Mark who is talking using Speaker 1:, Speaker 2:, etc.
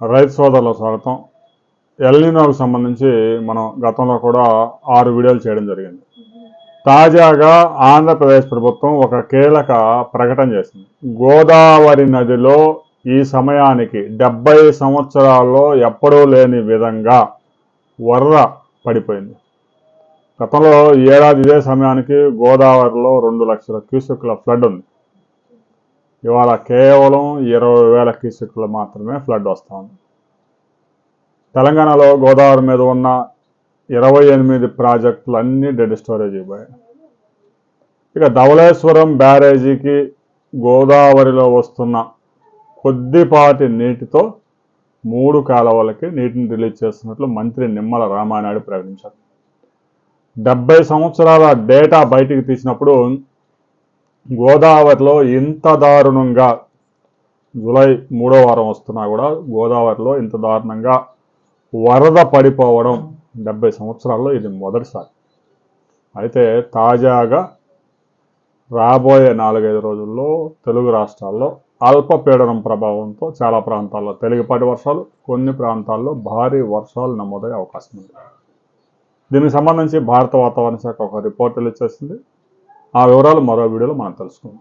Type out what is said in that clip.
Speaker 1: రైతు సోదరులకు స్వాగతం. ఎల్నినోకు సంబంధించి మనం గతంలో కూడా 6 వీడియోలు చేయడం జరిగింది. తాజాగా ఆంధ్రప్రదేశ్ ప్రభుత్వం ఒక కీలక ప్రకటన చేసింది. గోదావరి నదిలో ఈ సమయానికి 70 సంవత్సరాల్లో ఎప్పుడూ లేని విధంగా వరద పడిపోయింది. గతంలో ఏడాది ఇదే సమయానికి గోదావరిలో 2 లక్షల క్యూసెక్కుల ఫ్లడ్ ఉంది. ఇవాళ కేవలం 20,000 క్యూసెక్కులు మాత్రమే ఫ్లడ్ వస్తూ ఉంది. తెలంగాణలో గోదావరి మీద ఉన్న 28 ప్రాజెక్టులు అన్నీ డెడ్ స్టోరేజ్ అయిపోయాయి. ఇక ధవళేశ్వరం బ్యారేజీకి గోదావరిలో వస్తున్న కొద్దిపాటి నీటితో 3 కాలువలకి నీటిని రిలీజ్ చేస్తున్నట్లు మంత్రి నిమ్మల రామానాయుడు ప్రకటించారు. 70 సంవత్సరాల డేటా బయటికి తీసినప్పుడు గోదావరిలో ఇంత దారుణంగా జూలై 3వ వారం వస్తున్నా కూడా గోదావరిలో ఇంత దారుణంగా వరద పడిపోవడం 70 సంవత్సరాల్లో ఇది మొదటిసారి. అయితే తాజాగా రాబోయే 4-5 రోజుల్లో తెలుగు రాష్ట్రాల్లో అల్పపీడనం ప్రభావంతో చాలా ప్రాంతాల్లో తేలికపాటి వర్షాలు, కొన్ని ప్రాంతాల్లో భారీ వర్షాలు నమోదయ్యే అవకాశం ఉంది. దీనికి సంబంధించి భారత వాతావరణ శాఖ ఒక రిపోర్ట్ రిలీజ్ చేసింది. ఆ వివరాలు మరో వీడియోలో మనం తెలుసుకుందాం.